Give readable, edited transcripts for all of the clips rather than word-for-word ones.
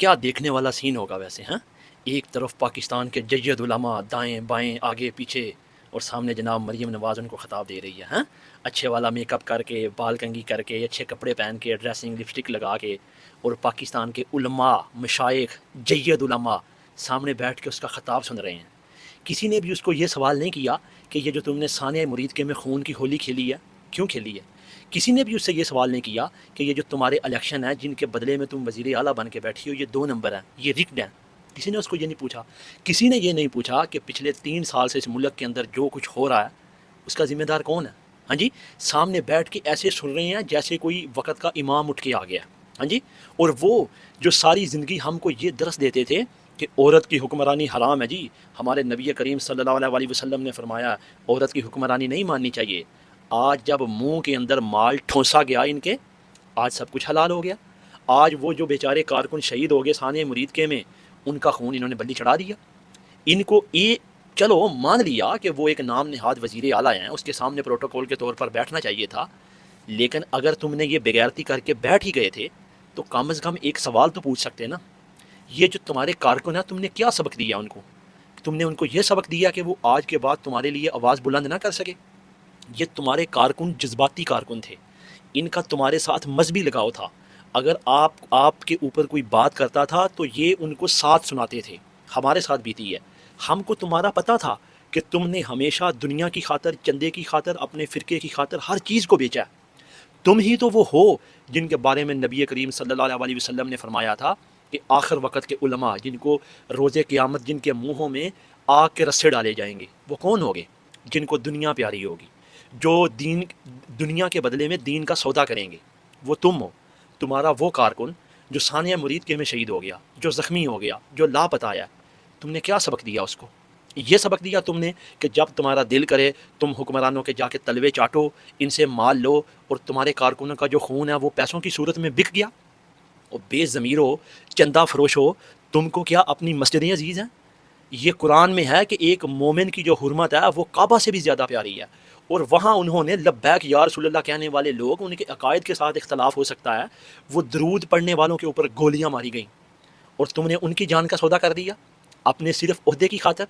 کیا دیکھنے والا سین ہوگا ویسے. ہاں، ایک طرف پاکستان کے جید علماء دائیں بائیں آگے پیچھے، اور سامنے جناب مریم نواز ان کو خطاب دے رہی ہے. ہاں، اچھے والا میک اپ کر کے، بال کنگھی کر کے، اچھے کپڑے پہن کے، ڈریسنگ لپسٹک لگا کے، اور پاکستان کے علماء مشائخ جید علماء سامنے بیٹھ کے اس کا خطاب سن رہے ہیں. کسی نے بھی اس کو یہ سوال نہیں کیا کہ یہ جو تم نے ثانیہ مرید کے میں خون کی ہولی کھیلی ہے کیوں کھیلی ہے. کسی نے بھی اس سے یہ سوال نہیں کیا کہ یہ جو تمہارے الیکشن ہیں جن کے بدلے میں تم وزیر اعلیٰ بن کے بیٹھی ہو، یہ 2 نمبر ہیں، یہ رگڈ ہیں. کسی نے اس کو یہ نہیں پوچھا. کسی نے یہ نہیں پوچھا کہ پچھلے 3 سال سے اس ملک کے اندر جو کچھ ہو رہا ہے اس کا ذمہ دار کون ہے. ہاں جی، سامنے بیٹھ کے ایسے سن رہے ہیں جیسے کوئی وقت کا امام اٹھ کے آ گیا. ہاں جی، اور وہ جو ساری زندگی ہم کو یہ درس دیتے تھے کہ عورت کی حکمرانی حرام ہے. جی، ہمارے نبی کریم صلی اللہ علیہ وسلم نے فرمایا عورت کی حکمرانی نہیں ماننی چاہیے. آج جب منہ کے اندر مال ٹھونسا گیا ان کے، آج سب کچھ حلال ہو گیا. آج وہ جو بیچارے کارکن شہید ہو گئے ثانیہ مرید کے میں، ان کا خون انہوں نے بلی چڑھا دیا. ان کو یہ چلو مان لیا کہ وہ ایک نام نہاد وزیر اعلیٰ ہیں، اس کے سامنے پروٹوکول کے طور پر بیٹھنا چاہیے تھا. لیکن اگر تم نے یہ بغیرتی کر کے بیٹھ ہی گئے تھے تو کم از کم ایک سوال تو پوچھ سکتے نا. یہ جو تمہارے کارکن ہیں تم نے کیا سبق دیا ان کو؟ تم نے ان کو یہ سبق دیا کہ وہ آج کے بعد تمہارے لیے آواز بلند نہ کر سکے. یہ تمہارے کارکن جذباتی کارکن تھے، ان کا تمہارے ساتھ مذہبی لگاؤ تھا. اگر آپ کے اوپر کوئی بات کرتا تھا تو یہ ان کو ساتھ سناتے تھے. ہمارے ساتھ بیتی ہے. ہم کو تمہارا پتہ تھا کہ تم نے ہمیشہ دنیا کی خاطر، چندے کی خاطر، اپنے فرقے کی خاطر ہر چیز کو بیچا ہے. تم ہی تو وہ ہو جن کے بارے میں نبی کریم صلی اللہ علیہ وسلم نے فرمایا تھا کہ آخر وقت کے علماء جن کو روز قیامت جن کے منہوں میں آگ کے رسے ڈالے جائیں گے، وہ کون ہوگے؟ جن کو دنیا پیاری ہوگی، جو دنیا کے بدلے میں دین کا سودا کریں گے، وہ تم ہو. تمہارا وہ کارکن جو ثانیہ مرید کے میں شہید ہو گیا، جو زخمی ہو گیا، جو لاپتہ آیا، تم نے کیا سبق دیا اس کو؟ یہ سبق دیا تم نے کہ جب تمہارا دل کرے تم حکمرانوں کے جا کے تلوے چاٹو، ان سے مال لو، اور تمہارے کارکنوں کا جو خون ہے وہ پیسوں کی صورت میں بک گیا. اور بے ضمیر ہو، چندہ فروش ہو، تم کو کیا اپنی مسجدیں عزیز ہیں؟ یہ قرآن میں ہے کہ ایک مومن کی جو حرمت ہے وہ کعبہ سے بھی زیادہ پیاری ہے. اور وہاں انہوں نے لبیک یا رسول اللہ کہنے والے لوگ، ان کے عقائد کے ساتھ اختلاف ہو سکتا ہے، وہ درود پڑھنے والوں کے اوپر گولیاں ماری گئیں، اور تم نے ان کی جان کا سودا کر دیا اپنے صرف عہدے کی خاطر،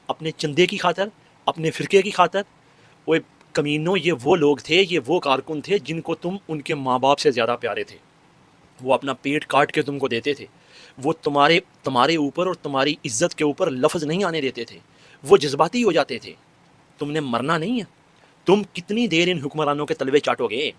اپنے چندے کی خاطر، اپنے فرقے کی خاطر. وہ کمینوں، یہ وہ لوگ تھے، یہ وہ کارکن تھے جن کو تم ان کے ماں باپ سے زیادہ پیارے تھے. وہ اپنا پیٹ کاٹ کے تم کو دیتے تھے. وہ تمہارے اوپر اور تمہاری عزت کے اوپر لفظ نہیں آنے دیتے تھے. وہ جذباتی ہو جاتے تھے. تم نے مرنا نہیں ہے. تم کتنی دیر ان حکمرانوں کے تلوے چاٹو گے؟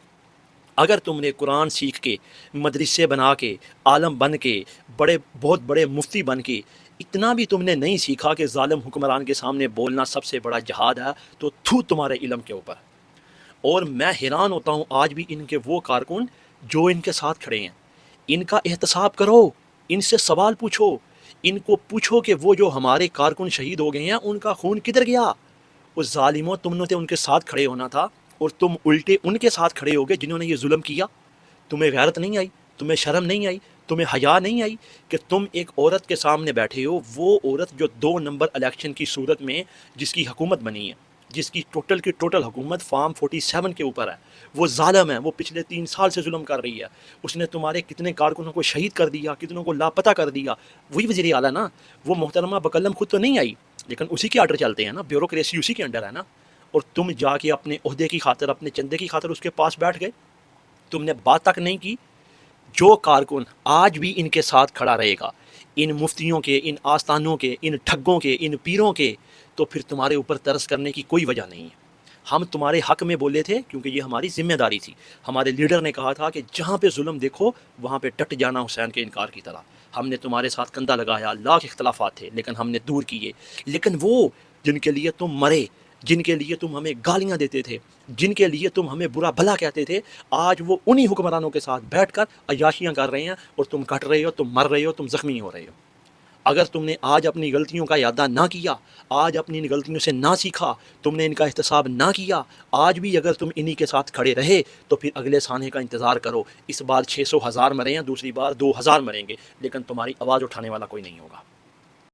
اگر تم نے قرآن سیکھ کے، مدرسے بنا کے، عالم بن کے، بہت بڑے مفتی بن کے، اتنا بھی تم نے نہیں سیکھا کہ ظالم حکمران کے سامنے بولنا سب سے بڑا جہاد ہے، تو تمہارے علم کے اوپر. اور میں حیران ہوتا ہوں آج بھی ان کے وہ کارکن جو ان کے ساتھ کھڑے ہیں. ان کا احتساب کرو، ان سے سوال پوچھو، ان کو پوچھو کہ وہ جو ہمارے کارکن شہید ہو گئے ہیں ان کا خون کدھر گیا؟ اس ظالموں، تم نے ان کے ساتھ کھڑے ہونا تھا، اور تم الٹے ان کے ساتھ کھڑے ہو گئے جنہوں نے یہ ظلم کیا. تمہیں غیرت نہیں آئی؟ تمہیں شرم نہیں آئی؟ تمہیں حیا نہیں آئی کہ تم ایک عورت کے سامنے بیٹھے ہو، وہ عورت جو 2 نمبر الیکشن کی صورت میں جس کی حکومت بنی ہے، جس کی ٹوٹل حکومت فارم 47 کے اوپر ہے، وہ ظالم ہے، وہ پچھلے 3 سال سے ظلم کر رہی ہے. اس نے تمہارے کتنے کارکنوں کو شہید کر دیا، کتنوں کو لاپتہ کر دیا. وہی وزیر اعلیٰ نا، وہ محترمہ بکلم خود تو نہیں آئی، لیکن اسی کے آرڈر چلتے ہیں نا، بیوروکریسی اسی کے انڈر ہے نا. اور تم جا کے اپنے عہدے کی خاطر، اپنے چندے کی خاطر اس کے پاس بیٹھ گئے. تم نے بات تک نہیں کی. جو کارکن آج بھی ان کے ساتھ کھڑا رہے گا، ان مفتیوں کے، ان آستانوں کے، ان ٹھگوں کے، ان پیروں کے، تو پھر تمہارے اوپر ترس کرنے کی کوئی وجہ نہیں ہے. ہم تمہارے حق میں بولے تھے کیونکہ یہ ہماری ذمہ داری تھی. ہمارے لیڈر نے کہا تھا کہ جہاں پہ ظلم دیکھو وہاں پہ ڈٹ جانا حسین کے انکار کی طرح. ہم نے تمہارے ساتھ کندھا لگایا، لاکھ اختلافات تھے لیکن ہم نے دور کیے. لیکن وہ جن کے لیے تم مرے، جن کے لیے تم ہمیں گالیاں دیتے تھے، جن کے لیے تم ہمیں برا بھلا کہتے تھے، آج وہ انہی حکمرانوں کے ساتھ بیٹھ کر عیاشیاں کر رہے ہیں، اور تم کٹ رہے ہو، تم مر رہے ہو، تم زخمی ہو رہے ہو. اگر تم نے آج اپنی غلطیوں کا اعادہ نہ کیا، آج اپنی ان غلطیوں سے نہ سیکھا، تم نے ان کا احتساب نہ کیا، آج بھی اگر تم انہی کے ساتھ کھڑے رہے تو پھر اگلے سانے کا انتظار کرو. اس بار 600,000 مرے ہیں، دوسری بار 2,000 مریں گے، لیکن تمہاری آواز اٹھانے والا کوئی نہیں ہوگا.